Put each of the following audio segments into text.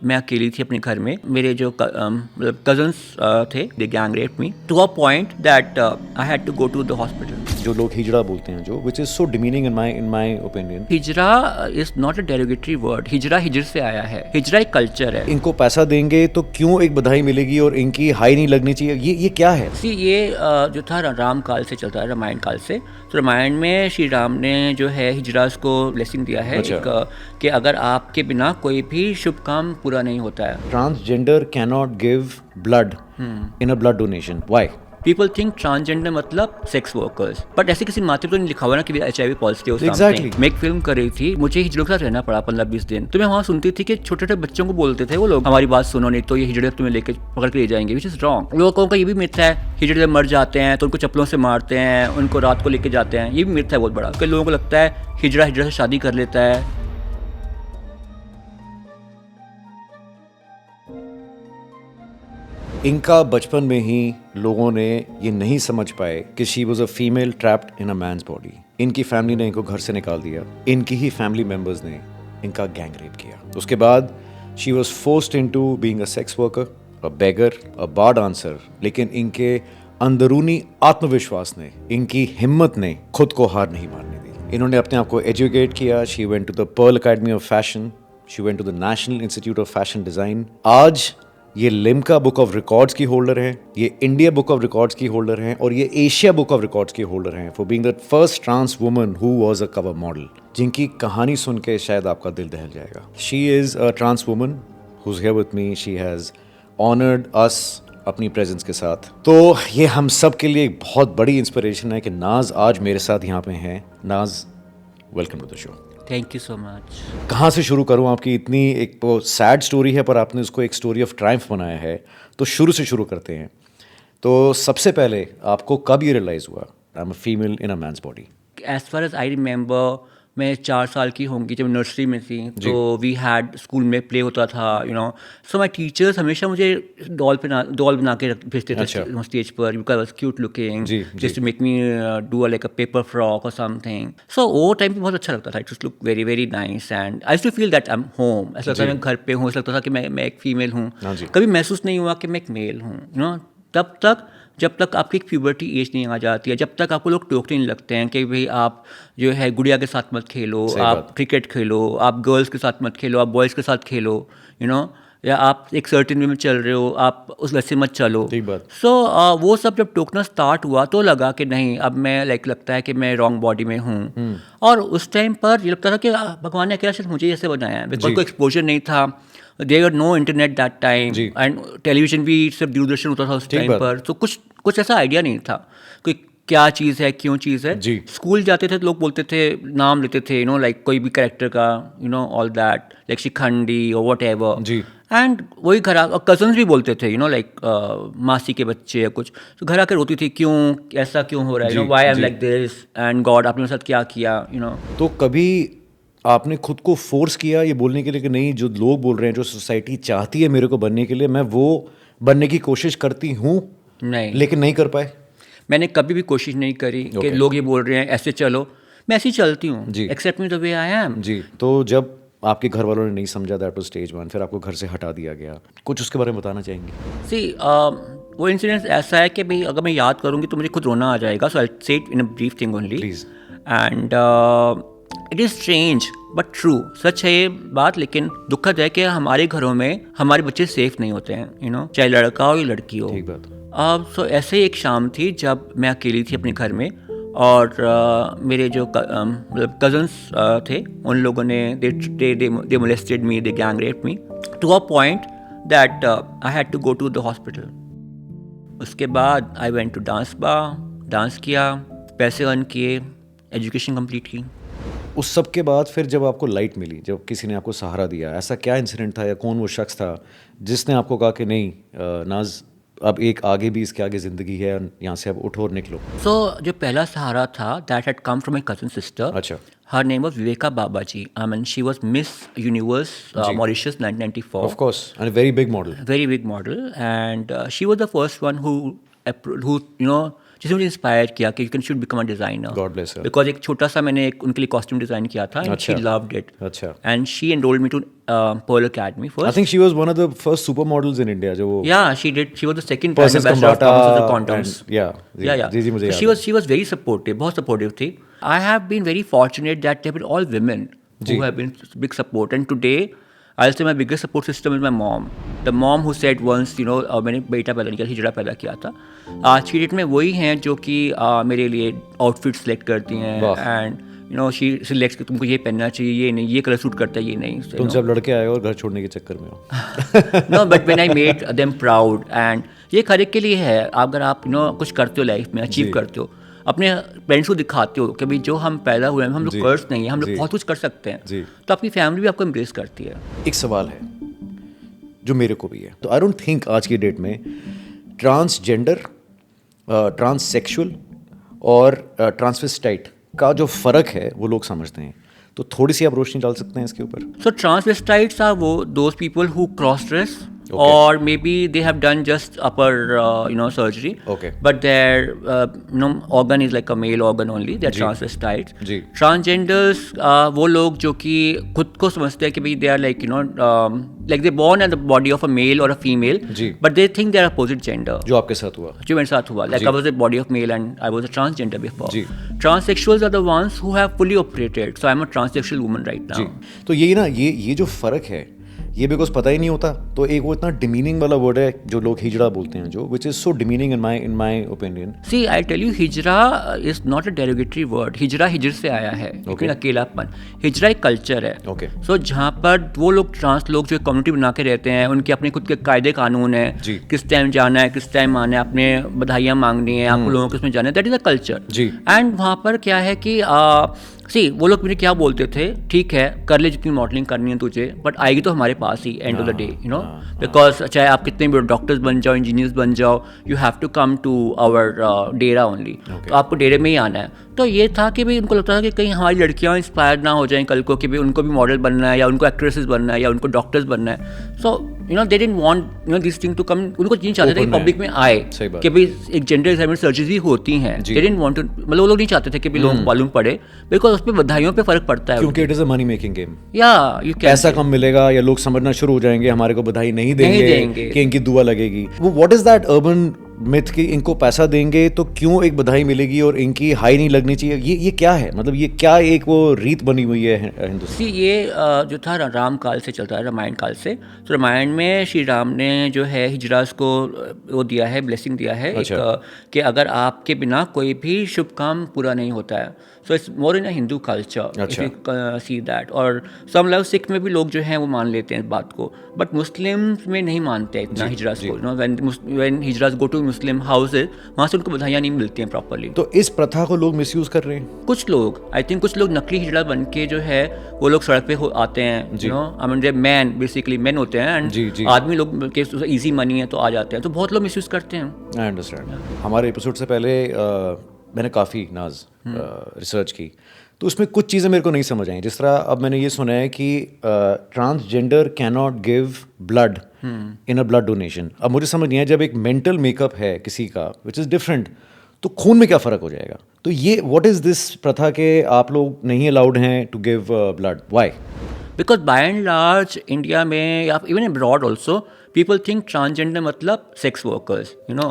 मैं अकेली थी अपने घर में, मेरे जो मतलब कजन्स थे, they gang raped me to a point that I had to go to the hospital. जो लोग हिजड़ा बोलते हैं, जो which is so demeaning in my opinion. Hijra is not a derogatory word, hijra हिजर से आया है, हिजरा एक कल्चर है। इनको पैसा देंगे तो क्यों एक बधाई मिलेगी और इनकी हाई नहीं लगनी चाहिए, ये क्या है? सी ये जो था राम काल से चलता है, रामायण काल से। तो रामायण में श्री राम ने जो है हिजरास को ब्लेसिंग दिया है, अच्छा। कि अगर आपके बिना कोई भी शुभ काम पूरा नहीं होता है। Transgender can not give blood in a blood donation, why? People think transgender मतलब सेक्स वर्कर्स, बट ऐसे किसी माध्यम तो नहीं लिखा हुआ ना कि HIV पॉजिटिव। Exactly. मैं एक फिल्म कर रही थी, मुझे हिजड़ों के साथ रहना पड़ा 15-20 दिन। तो मैं वहाँ सुनती थी कि छोटे छोटे बच्चों को बोलते थे वो लोग, हमारी बात सुनो नहीं तो ये हिजड़े तुम्हें लेके पकड़ के ले जाएंगे, विच इज रॉन्ग। लोगों का ये भी मिथ है, हिजड़े मर जाते हैं तो उनको चप्पलों से मारते हैं, उनको रात को लेके जाते हैं, ये भी मिथ है बहुत बड़ा। कई लोगों को लगता है हिजड़ा हिजड़ा से शादी कर लेता है। इनका बचपन में ही लोगों ने ये नहीं समझ पाए कि she was a female trapped in a man's body. इनकी फैमिली ने इनको घर से निकाल दिया, इनकी ही फैमिली मेंबर्स ने इनका गैंग रेप किया। उसके बाद she was forced into being a sex worker, a beggar, a bar dancer. लेकिन इनके अंदरूनी आत्मविश्वास ने, इनकी हिम्मत ने खुद को हार नहीं मारने दी। इन्होंने अपने आप को एजुकेट किया। She went to the Pearl Academy of Fashion, she went to the National Institute of Fashion Design. आज ये लिम्का बुक ऑफ रिकॉर्ड्स की होल्डर हैं, ये इंडिया बुक ऑफ रिकॉर्ड्स की होल्डर हैं, और ये एशिया बुक ऑफ रिकॉर्ड्स की होल्डर हैं for being the first trans woman who was a cover model, जिनकी कहानी सुन के शायद आपका दिल दहल जाएगा। She is a trans woman who is here with me. She has honoured us अपनी प्रेजेंस के साथ। तो ये हम सब के लिए एक बहुत बड़ी इंस्पिरेशन है कि नाज आज मेरे साथ यहाँ पे हैं। Naaz, welcome to the show. Thank you so much. कहाँ से शुरू करूँ? आपकी इतनी एक तो सैड स्टोरी है, पर आपने उसको एक स्टोरी ऑफ ट्रायम्फ बनाया है, तो शुरू से शुरू करते हैं। तो सबसे पहले आपको कब ये रियलाइज हुआ I am a female in a man's body? As far as I remember, मैं 4 साल की होंगी जब नर्सरी में थी, तो वी हैड स्कूल में प्ले होता था, सो माई टीचर्स हमेशा मुझे डॉल बना के भेजते थे स्टेज पर, because I was cute looking, just to make me do like a paper frock और समथिंग। सो वो टाइम पे बहुत अच्छा लगता था, it just look very very nice and I too feel that I am home. ऐसा लगता था मैं घर पे हूँ, ऐसा लगता था कि मैं एक फीमेल हूँ। कभी महसूस नहीं हुआ कि मैं एक मेल हूँ, तब तक जब तक आपकी एक प्यूबर्टी एज नहीं आ जाती है, जब तक आपको लोग टोकने नहीं लगते हैं कि भाई आप जो है गुड़िया के साथ मत खेलो, आप क्रिकेट खेलो, आप गर्ल्स के साथ मत खेलो, आप बॉयज़ के साथ खेलो, या आप एक सर्टेन वे में चल रहे हो, आप उस वैसे मत चलो। सो वो सब जब टोकना स्टार्ट हुआ तो लगा कि नहीं, अब मैं लगता है कि मैं रॉन्ग बॉडी में हूँ। और उस टाइम पर ये लगता था कि भगवान ने अकेला सिर्फ मुझे ऐसे बनाया है, बिकॉज कोई एक्सपोजर नहीं था। There were no internet that time, and television भी सिर्फ दूरदर्शन होता था उस टाइम पर, तो कुछ ऐसा आइडिया नहीं था कि क्या चीज़ है, क्यों चीज़ है। स्कूल जाते थे तो लोग बोलते थे, नाम लेते थे, लाइक कोई भी कैरेक्टर का, ऑल दैट, लाइक शिखंडी और वट एवर। एंड वही घर और कजन्स भी बोलते थे, लाइक मासी के बच्चे या कुछ, तो घर आकर रोती थी, क्यों ऐसा क्यों हो रहा है, why I am like this, and God आपने मेरे साथ क्या किया, तो कभी आपने खुद को फोर्स किया ये बोलने के लिए कि नहीं, जो लोग बोल रहे हैं, जो सोसाइटी चाहती है मेरे को बनने के लिए, मैं वो बनने की कोशिश करती हूँ, नहीं, लेकिन नहीं कर पाए? मैंने कभी भी कोशिश नहीं करी कि लोग ये बोल रहे हैं ऐसे चलो, मैं ऐसे ही चलती हूँ, accept me the way I am. जी। तो जब आपके घर वालों ने नहीं समझा, दैट वाज स्टेज 1, फिर आपको घर से हटा दिया गया, कुछ उसके बारे में बताना चाहेंगे? सी वो इंसिडेंट ऐसा है कि भाई अगर मैं याद करूँगी तो मुझे खुद रोना आ जाएगा, so I say it in a brief thing only. Please. And it is strange but true, सच है ये बात, लेकिन दुखद है कि हमारे घरों में हमारे बच्चे सेफ नहीं होते हैं, चाहे लड़का हो या लड़की हो। ठीक बात। सो ऐसे ही एक शाम थी जब मैं अकेली थी अपने घर में, और मेरे जो मतलब कजन्स थे, उन लोगों ने they molested me, they gang raped me to a point that I had to go to the hospital. उसके बाद I went to dance bar, dance किया, पैसे अर्न किए, एजुकेशन कंप्लीट की। उस सब के बाद फिर जब आपको लाइट मिली, जब किसी ने आपको सहारा दिया, ऐसा क्या इंसिडेंट था या कौन वो शख्स था जिसने आपको कहा कि नहीं नाज, अब एक आगे भी इसके आगे ज़िंदगी है, यहाँ से अब उठो और निकलो? सो जो पहला सहारा था, that had come from my cousin sister. अच्छा। Her name was Viveka Babaji, and she was miss universe Mauritius 1994। Of course, and a very big model. Very big model, and she was the first one who जिसने मुझे inspire किया कि you can should become a designer. God bless her. Because एक छोटा सा मैंने उनके लिए कॉस्ट्यूम डिज़ाइन किया था एंड शी लव्ड इट. अच्छा. And she enrolled me to Pearl Academy I first. think she was one of the first supermodels in India. जो वो Yeah, she did. She was the second brand Persis ambassador of Kambata Thomas of the Condoms. and- yeah. जी मुझे So याद है. she was very supportive, बहुत supportive थी. I have been very fortunate that they have been all women who have been big support. And today, I'll say my biggest support system is my mom. The mom who said once, you know, मैंने बेटा पैदा नहीं किया, हिजड़ा पैदा किया था. आज की डेट में वही हैं जो कि मेरे लिए आउटफिट सेलेक्ट करती हैं and you know she selects कि तुमको ये पहनना चाहिए, ये नहीं, ये कलर सूट करता है, ये नहीं. तुम सब लड़के आए और घर छोड़ने के चक्कर में हो. No but when I made them proud and ये हर एक के लिए है. अगर आप यू नो कुछ करते हो लाइफ में, अचीव करते हो, अपने पेरेंट्स को दिखाते हो कि भाई जो हम पैदा हुए हैं हम लोग कर्स नहीं है, हम लोग बहुत कुछ कर सकते हैं, तो आपकी फैमिली भी आपको एम्ब्रेस करती है. एक सवाल है जो मेरे को भी है. तो आई डोंट थिंक आज की डेट में ट्रांसजेंडर, ट्रांससेक्सुअल और ट्रांसवेस्टाइट का जो फ़र्क है वो लोग समझते हैं. तो थोड़ी सी आप रोशनी डाल सकते हैं इसके ऊपर. So transvestites are those people who cross dress, or maybe they have done just upper surgery. Okay. But their organ is like a male organ only. They're transvestites. Ji. Transgenders वो लोग जो कि खुद को समझते हैं कि भाई they are like like they born in the body of a male or a female. Ji. But they think they are opposite gender. जो आपके साथ हुआ. जो मेरे साथ हुआ. Like I was a body of male and I was a transgender before. Ji. Transsexuals are the ones who have fully operated. So I'm a transsexual woman right now. जी. तो ये ना ये जो फ़र्क है ये बिकॉज पता ही नहीं होता. तो एक वो इतना डिमीनिंग वाला वर्ड है जो लोग हिजड़ा बोलते हैं, जो which is so demeaning in my opinion. See, I tell you, हिजरा is not a derogatory word. हिजरा हिजर से आया है, लेकिन अकेलापन. हिजरा एक कल्चर है. Okay. So जहाँ पर वो लोग ट्रांस लोग जो कम्युनिटी बना के रहते हैं, उनके अपने खुद के कायदे कानून है, किस टाइम जाना है, किस टाइम आना है, अपने बधाइयाँ मांगनी है, आपको लोगों को उसमें जाना है, that is a culture. And वहाँ पर क्या है कि वो लोग मुझे क्या बोलते थे, ठीक है कर ले जितनी मॉडलिंग करनी है तुझे, बट आएगी तो हमारे पास ही end of the day, you know, because चाहे आप कितने भी डॉक्टर्स बन जाओ, इंजीनियर्स बन जाओ, you have to come to our dera only. तो आपको डेरे में ही आना है. तो ये था कि भाई उनको लगता था कि कहीं हमारी लड़कियाँ इंस्पायर ना हो जाएं कल को कि भाई उनको भी मॉडल बनना है या उनको एक्ट्रेसेस बनना है या उनको डॉक्टर्स बनना है. So you know they didn't want this thing to come. उनको नहीं चाहते थे कि पब्लिक में आए कि भाई एक जेंडर एसाइनमेंट सर्जरीज भी होती हैं. दे डिडंट वांट टू, मतलब वो लोग नहीं चाहते थे कि भाई लोगों को मालूम पड़े, बिकॉज उस पर बधाइयों पे फर्क पड़ता है, क्योंकि it is a money making game. या यू कैन पैसा कम मिलेगा या लोग समझना शुरू हो जाएंगे हमारे को बधाई नहीं देंगे कि इनकी दुआ लगेगी. वो what is that urban myth कि इनको पैसा देंगे तो क्यों एक बधाई मिलेगी और इनकी हाई नहीं लगनी चाहिए. ये क्या है, मतलब ये क्या एक वो रीत बनी हुई है हिंदुस्तान. ये जो था राम काल से चलता है, रामायण काल से. तो रामायण में श्री राम ने जो है हिजड़ास को वो दिया है, ब्लेसिंग दिया है. अच्छा. कि अगर आपके बिना कोई भी शुभ काम पूरा नहीं होता है. So it's more in a Hindu culture, if you see that. और सम लव सिख में भी लोग जो हैं वो मान लेते हैं इस बात को, बट मुस्लिम्स में नहीं मानते इतना हिजड़ास को. No when hijras go to Muslim houses, वहाँ से उनको बधाइयाँ नहीं मिलती हैं प्रॉपरली. तो इस प्रथा को लोग मिसयूज कर रहे हैं. कुछ लोग, आई थिंक कुछ लोग नकली हिजड़ा बन के जो है वो लोग सड़क पे आते हैं, you know, I mean man, basically man होते हैं एंड आदमी लोग के इजी मनी है तो आ जाते हैं. तो बहुत लोग मिसयूज करते हैं. I understand. हमारे एपिसोड से पहले मैंने काफ़ी रिसर्च की, तो उसमें कुछ चीज़ें मेरे को नहीं समझ आई. जिस तरह अब मैंने ये सुना है कि transgender can not give blood in a blood donation. अब मुझे समझ नहीं आया, जब एक मेंटल मेकअप है किसी का विच इज़ डिफरेंट, तो खून में क्या फ़र्क हो जाएगा. तो ये व्हाट इज़ दिस प्रथा के आप लोग नहीं अलाउड हैं to give blood, why? Because by and large India में या even abroad also people think transgender मतलब sex workers, you know.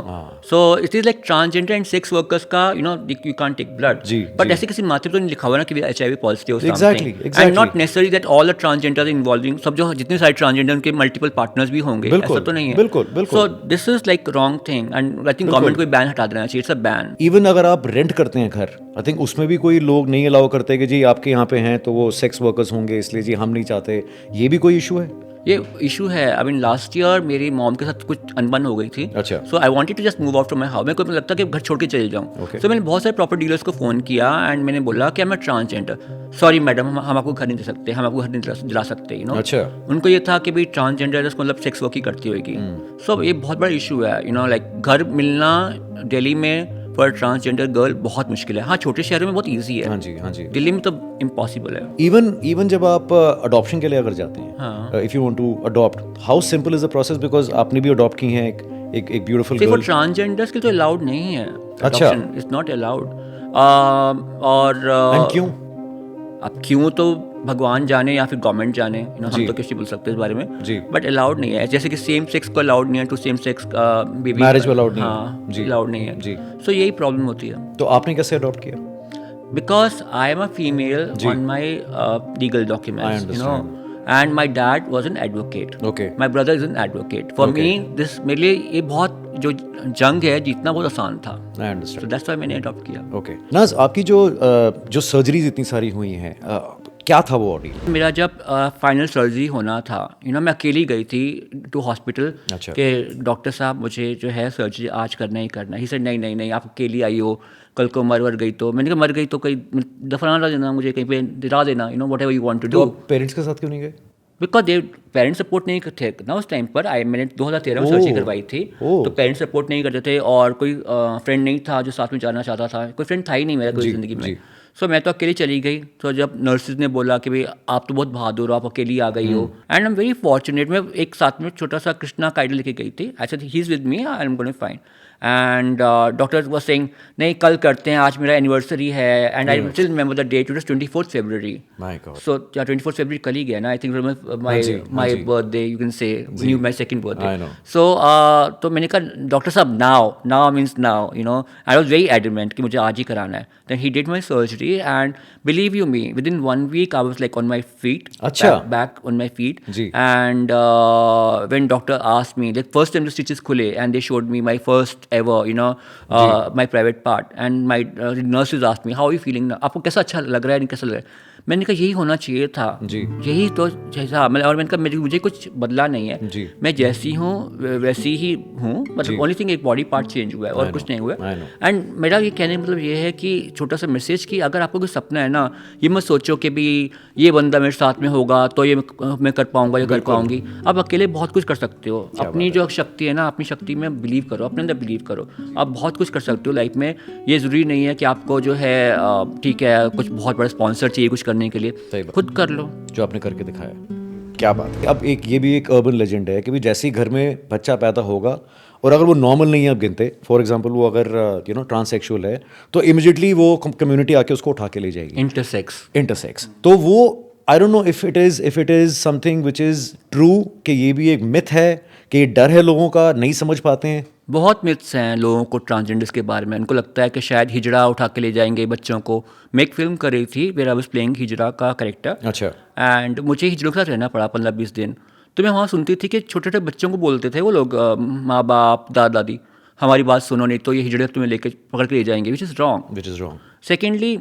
So it is like transgender and sex workers का, you know, you can't take blood. But ऐसे किसी माध्यम तो नहीं लिखा हुआ ना कि HIV positive or something. Exactly. And not necessarily that all the transgenders involving, सब जो जितने सारे transgender उनके multiple partners भी होंगे, ऐसा तो नहीं है. बिल्कुल. So this is like wrong thing and I think government को बैन हटा देना चाहिए. It's a ban. Even अगर आप रेंट करते हैं घर, I think उसमें भी कोई लोग नहीं अलाउ करते कि जी आपके यहाँ पे हैं तो वो सेक्स वर्कर्स होंगे इसलिए जी हम नहीं चाहते. ये भी कोई इशू है. ये इशू है. आई मीन लास्ट ईयर मेरी मॉम के साथ कुछ अनबन हो गई थी. अच्छा. So I wanted to just move out from my house. मेरे को लगता कि घर छोड़ के चले जाऊँ. सो मैंने बहुत सारे प्रॉपर्टी डीलर्स को फ़ोन किया एंड मैंने बोला कि मैं ट्रांसजेंडर, सॉरी मैडम हम आपको घर नहीं दे सकते, हम आपको घर नहीं दिला सकते, यू नो. अच्छा. उनको ये था कि भाई ट्रांसजेंडर मतलब सेक्स वर्क ही करती होगी. सो ये बहुत बड़ा इशू है, यू नो, लाइक घर मिलना दिल्ली में पर ट्रांसजेंडर गर्ल बहुत मुश्किल है. हाँ, छोटे शहरों में बहुत ईजी है. हाँ जी. दिल्ली में तो इम्पॉसिबल है. इवन जब आप अडॉप्शन के लिए अगर जाते हैं, if you want to adopt, how simple is the process? Because आपने भी अडॉप्ट की हैं एक ब्यूटीफुल सिर्फ गर्ल। ट्रांसजेंडर्स के तो अलाउड नहीं है, अच्छा। It's not allowed. और एंड क्यों? अब क्यों तो भगवान जाने या फिर गवर्नमेंट जाने, हम जी। तो कैसे बोल सकते हैं इस बारे में। जी। बट अलाउड नहीं है, जैसे कि सेम सेक्स को अलाउड नहीं है to same sex baby, Marriage को allowed नहीं है। हाँ जी। अलाउड नहीं है। जी। सो यही प्रॉब्लम होती है। तो आपने कैसे अडॉप्ट किया? Because I am a female ji. on my legal I documents, understand. and my dad was an advocate. Okay. My brother is an advocate. For Okay. me, this मेरे लिए ये बहुत जो जंग है जीतना बहुत आसान था। I understand. So that's why मैंने अडॉप्ट किया। ओके नाज, आपकी जो सर्जरीज इतनी सारी हुई हैं, क्या था वो ऑर्डर? मेरा जब फाइनल सर्जरी होना था, मैं अकेली गई थी टू हॉस्पिटल अच्छा। कि डॉक्टर साहब मुझे जो है सर्जरी आज करना ही करना है। ही सेड नहीं नहीं नहीं, आप अकेली आई हो, कल को मर गई तो। मैंने कहा मर गई तो कहीं दफना देना, मुझे कहीं पे दिला देना, whatever you want to तो डू। आप पेरेंट्स के साथ क्यों नहीं गए? बिकॉज दे पेरेंट्स सपोर्ट नहीं थे ना उस टाइम पर। मैंने 2013 में सर्जरी करवाई थी, तो पेरेंट्स सपोर्ट नहीं करते थे, और कोई फ्रेंड नहीं था जो साथ में जाना चाहता था। कोई फ्रेंड था ही नहीं मेरा कोई ज़िंदगी में। सो मैं तो अकेली चली गई। तो जब नर्सिस ने बोला कि भाई आप तो बहुत बहादुर हो, आप अकेली आ गई हो, and I am very fortunate. मैं एक साथ में छोटा सा कृष्णा का आइडल लेके गई थी। I said he is with me, I am going fine. And doctor was saying नहीं कल करते हैं, आज मेरा एनिवर्सरी है। And I still remember the date, it was 24 February। My God. So 24 February कल ही गया ना, I think my birthday, you can say my second I birthday. know. So तो मैंने कहा डॉक्टर साहब now means now, I was very adamant कि मुझे आज ही कराना है। Then he did my surgery and believe you me, with in 1 week I was like on my feet, अच्छा। Back on my feet. जी। And when doctor asked me, like first time the stitches खुले and they showed me my first ever my private part, and my nurses asked me how you feeling, आपको कैसा अच्छा लग रहा है, नहीं कैसा लग रहा है। मैंने कहा यही होना चाहिए था जी। यही तो जैसा, और मैंने कहा मुझे कुछ बदला नहीं है जी। मैं जैसी हूँ वैसी ही हूँ, मतलब ओनली थिंग एक बॉडी पार्ट चेंज हुआ है और कुछ नहीं हुआ I know. एंड मेरा ये कहने का मतलब ये है कि छोटा सा मैसेज कि अगर आपको कोई सपना है ना, ये मत सोचो कि भी ये बंदा मेरे साथ में होगा तो ये मैं कर पाऊंगा या कर पाऊंगी। आप अकेले बहुत कुछ कर सकते हो। अपनी जो शक्ति है ना, अपनी शक्ति में बिलीव करो, अपने अंदर बिलीव करो, आप बहुत कुछ कर सकते हो लाइफ में। ये ज़रूरी नहीं है कि आपको जो है ठीक है कुछ बहुत बड़ा स्पॉन्सर चाहिए कुछ करने के लिए, सही बात। खुद कर लो जो आपने करके दिखाया, क्या बात है। अब एक ये भी एक अर्बन लेजेंड है कि भी जैसे ही घर में बच्चा पैदा होगा और अगर वो नॉर्मल नहीं है, आप गिनते फॉर एग्जांपल वो अगर ट्रांससेक्सुअल है तो इमिडिएटली वो कम्युनिटी आके उसको उठा के ले जाएगी। इंटरसेक्स तो वो I don't know if it is something which is true, कि ये भी एक मिथ है, कि डर है लोगों का, नहीं समझ पाते हैं। बहुत मिथ्स हैं लोगों को ट्रांसजेंडर्स के बारे में। उनको लगता है कि शायद हिजड़ा उठा के ले जाएंगे बच्चों को। मैं एक फिल्म कर रही थी वेयर आई वाज प्लेइंग हिजड़ा का कैरेक्टर, अच्छा। एंड मुझे हिजड़ों के साथ रहना पड़ा 15-20 दिन। तो मैं वहाँ सुनती थी कि छोटे छोटे बच्चों को बोलते थे वो लोग, माँ बाप दादा दादी, हमारी बात सुनो नहीं तो ये हिजड़े तुम्हें लेके पकड़ के ले जाएंगे, विच इज़ रॉन्ग। सेकेंडली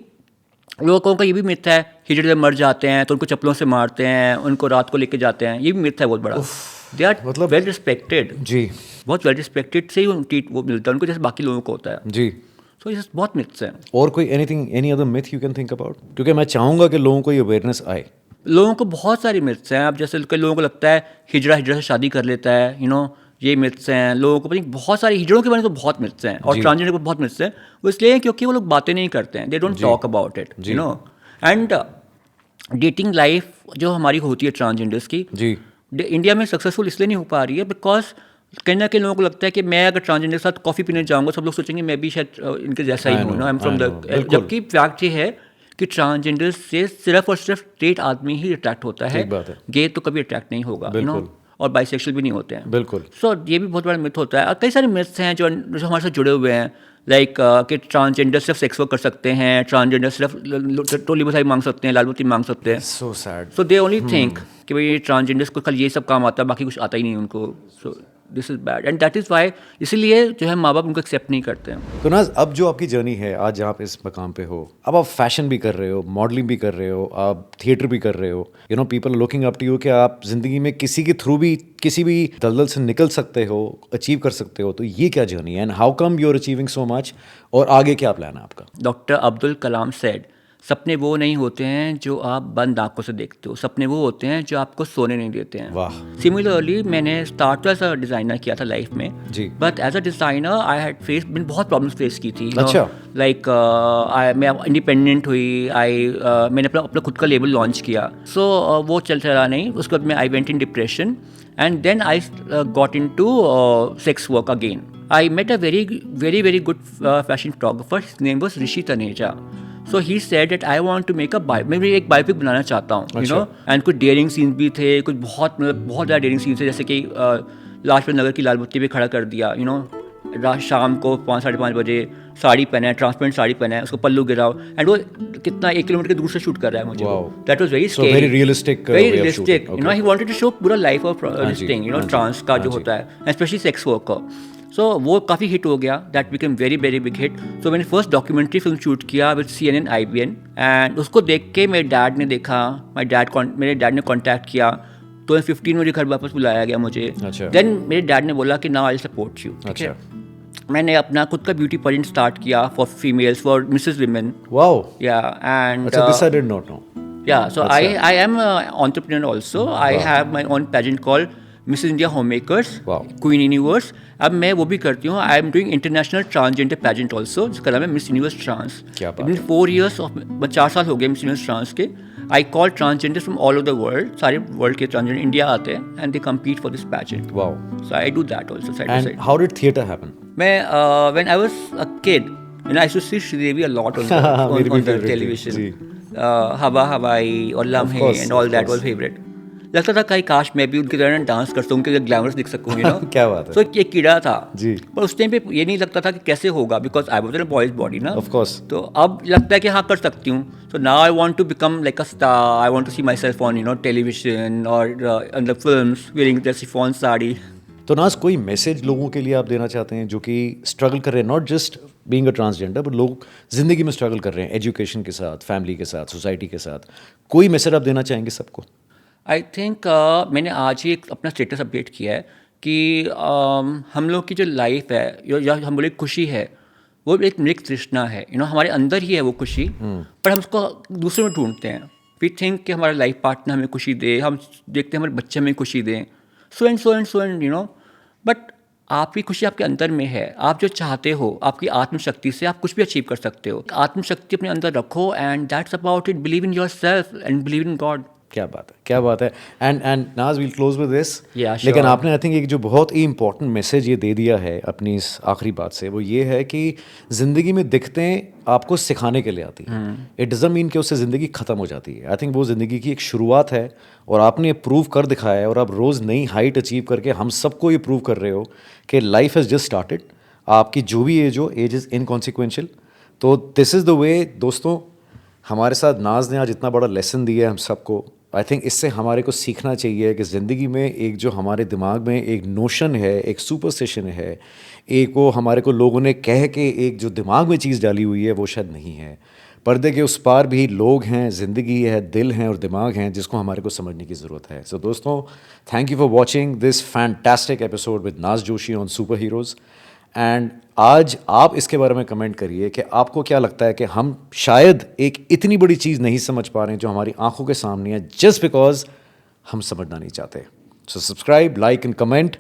लोगों का ये भी मिथ है हिजड़े जब मर जाते हैं तो उनको चप्पलों से मारते हैं, उनको रात को लेके जाते हैं, ये भी मिथ है बहुत बड़ा। दे आर मतलब वेल रिस्पेक्टेड, जी, बहुत वेल रिस्पेक्टेड से ही ट्रीट वो मिलता है उनको जैसे बाकी लोगों को होता है। जी। सो ये बहुत मिथ्स हैं। और कोई any other myth you can think about? क्योंकि मैं चाहूँगा कि लोगों को ये अवेयरनेस आए। लोगों को बहुत सारी मिथ्स हैं। अब जैसे कई लोगों को लगता है हिजड़ा से शादी कर लेता है, ये मिथ्स हैं। लोगों को पता नहीं, बहुत सारी हिजड़ों के बारे में तो बहुत मिथ्स हैं, और ट्रांसजेंडर को बहुत मिथ्स हैं। वो इसलिए क्योंकि वो लोग बातें नहीं करते हैं, they don't talk about it, and dating life जो हमारी होती है ट्रांसजेंडर्स की, जी, इंडिया में सक्सेसफुल इसलिए नहीं हो पा रही है बिकॉज कहीं ना कहीं लोगों को लगता है कि मैं अगर ट्रांसजेंडर के साथ कॉफ़ी पीने जाऊंगा सब लोग सोचेंगे मैं भी शायद इनके जैसा ही हूँ, आई एम फ्रॉम द, जबकि फैक्ट ये है कि ट्रांसजेंडर से सिर्फ और सिर्फ स्ट्रेट आदमी ही अट्रैक्ट होता है, गे तो कभी अट्रैक्ट नहीं होगा, और बाइसेक्सुअल भी नहीं होते हैं। बिल्कुल। सो ये भी बहुत बड़ा मिथ होता है। और कई सारे मिथ्स हैं जो हमारे साथ जुड़े हुए हैं, लाइक कि ट्रांसजेंडर सिर्फ सेक्स वर्क कर सकते हैं, ट्रांसजेंडर सिर्फ टोली बधाई मांग सकते हैं, लाल बत्ती मांग सकते हैं। So sad. So they only think कि भाई ट्रांसजेंडर्स को कल ये सब काम आता है, बाकी कुछ आता ही नहीं उनको। So this is bad and that is why, इसीलिए जो है माँ बाप उनको एक्सेप्ट नहीं करते हैं। तो नाज, अब जो आपकी जर्नी है, आज जहाँ पे इस मकाम पे हो, अब आप फैशन भी कर रहे हो, मॉडलिंग भी कर रहे हो, आप थिएटर भी कर रहे हो, people looking up to you कि आप ज़िंदगी में किसी के थ्रू भी किसी भी दलदल से निकल सकते हो, अचीव कर सकते हो। तो ये क्या जर्नी है, and how come you are achieving so much, और आगे क्या प्लान है आपका? डॉक्टर अब्दुल कलाम सेड, सपने वो नहीं होते हैं जो आप बंद आंखों से देखते हो, सपने वो होते हैं जो आपको सोने नहीं देते हैं। वाह। सिमिलरली मैंने स्टार्ट एज अ डिज़ाइनर किया था लाइफ में जी, but as a designer I had face बहुत प्रॉब्लम्स फेस की थी। अच्छा। लाइक मैं इंडिपेंडेंट हुई, मैंने अपना खुद का लेबल लॉन्च किया। सो वो चल चला नहीं, उसके बाद मैं I went in depression And then I got into sex work again. I met a very good fashion photographer. His name was Rishi Taneja. So he said that I want to make मैं भी एक biopic बनाना चाहता हूँ, you know, and कुछ dairying scenes भी थे, कुछ बहुत ज़्यादा डेयरिंग सीन्स थे, जैसे कि लाजपत नगर की लाल बत्ती पे खड़ा कर दिया, you know, शाम को 5-5:30 बजे साड़ी पहना है, ट्रांसपेरेंट साड़ी पहना है, उसको पल्लू गिराओ, एंड वो कितना 1 किलोमीटर के दूर से शूट कर रहा है मुझे. That was very scary, very realistic, you know, he wanted to show पूरा life of this thing, you know, trans का जो होता है, स्पेशली सेक्स वर्क का. सो वो काफ़ी हिट हो गया, that become very big hit. So मैंने फर्स्ट डॉक्यूमेंट्री फिल्म शूट किया विद CNN IBN, एंड उसको देख के मेरे डैड ने देखा, मेरे डैड ने कॉन्टैक्ट किया, तो 2015 मुझे घर वापस बुलाया गया मुझे. देन मेरे डैड ने बोला कि नाउ आई सपोर्ट यू. मैंने अपना खुद का ब्यूटी पेजेंट स्टार्ट किया for females, for Mrs women. Wow. Yeah and this I did not know. Yeah, so I am an entrepreneur also. I have my own pageant called Mrs. India Homemakers, Queen Universe. अब मैं वो भी करती हूँ. I am doing international transgender pageant also, जिसका नाम है Miss Universe Trans. क्या बात है. 4 years of 4 साल हो गए Miss Universe Trans के. I call transgenders from all over the world. सारे world के transgender इंडिया आते हैं and they compete for this pageant. Wow. So I do that also side And by side. how did theatre happen? मैं when I was a kid, you know, I used to see Sridevi a lot on the television. हवा हवाई और लम्हे and all that was favourite. लगता था कहीं काश मैं भी उनकी तरह डांस कर सकूँ, उनके ग्लैमरस दिख सकूँ, यू नो. क्या बात है. सो ये कीड़ा था जी. पर उस टाइम पे ये नहीं लगता था कि कैसे होगा, because I was in a boys body ना. Of course. तो अब लगता है कि हाँ कर सकती हूँ. So now I want to become like a star. I want to see myself on, you know, television और in the films wearing the chiffon sari. तो नाज, कोई मैसेज लोगों के लिए आप देना चाहते हैं जो कि स्ट्रगल कर रहे हैं, not just being a transgender, but लोग ज़िंदगी में स्ट्रगल कर रहे हैं, एजुकेशन के साथ, फैमिली के साथ, सोसाइटी के साथ, कोई मैसेज आप देना चाहेंगे सबको? आई थिंक मैंने आज ही एक अपना स्टेटस अपडेट किया है कि हम लोग की जो लाइफ है या हम बोले खुशी है, वो एक मृग तृष्णा है, यू नो, हमारे अंदर ही है वो खुशी, पर हम उसको दूसरे में ढूंढते हैं. वी थिंक कि हमारा लाइफ पार्टनर हमें खुशी दे, हम देखते हैं हमारे बच्चे हमें खुशी दें, so and you know. But आपकी खुशी आपके अंदर में है. आप जो चाहते हो, आपकी आत्मशक्ति से आप कुछ भी अचीव कर सकते हो. आत्मशक्ति अपने अंदर रखो and that's about it. Believe in yourself and believe in God. क्या बात है, क्या बात है. एंड नाज, वील क्लोज विद दिस. लेकिन आपने आई थिंक एक जो बहुत ही इंपॉर्टेंट मैसेज ये दे दिया है अपनी इस आखिरी बात से, वो ये है कि ज़िंदगी में दिक्कतें आपको सिखाने के लिए आती हैं. इट डजंट मीन कि उससे ज़िंदगी ख़त्म हो जाती है. आई थिंक वो ज़िंदगी की एक शुरुआत है और आपने प्रूव कर दिखाया है, और आप रोज़ नई हाइट अचीव करके हम सबको ये प्रूव कर रहे हो कि लाइफ हैज़ जस्ट स्टार्टेड. आपकी जो भी एज हो, एज इज़ इनकॉन्सिक्वेंशियल. तो दिस इज़ द वे. दोस्तों, हमारे साथ नाज ने आज इतना बड़ा लेसन दिया है हम सबको. आई थिंक इससे हमारे को सीखना चाहिए कि ज़िंदगी में एक जो हमारे दिमाग में एक नोशन है, एक सुपरस्टिशन है, एक वो हमारे को लोगों ने कह के एक जो दिमाग में चीज़ डाली हुई है, वो शायद नहीं है. पर्दे के उस पार भी लोग हैं, ज़िंदगी है, दिल हैं और दिमाग हैं, जिसको हमारे को समझने की ज़रूरत है. सो दोस्तों, thank you for watching this fantastic episode with Naaz Joshi on superheroes. And आज आप इसके बारे में कमेंट करिए कि आपको क्या लगता है कि हम शायद एक इतनी बड़ी चीज़ नहीं समझ पा रहे हैं जो हमारी आंखों के सामने है, जस्ट बिकॉज हम समझना नहीं चाहते. So subscribe, like and comment,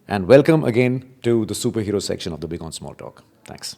and welcome again to the super hero section of the big on small talk. Thanks.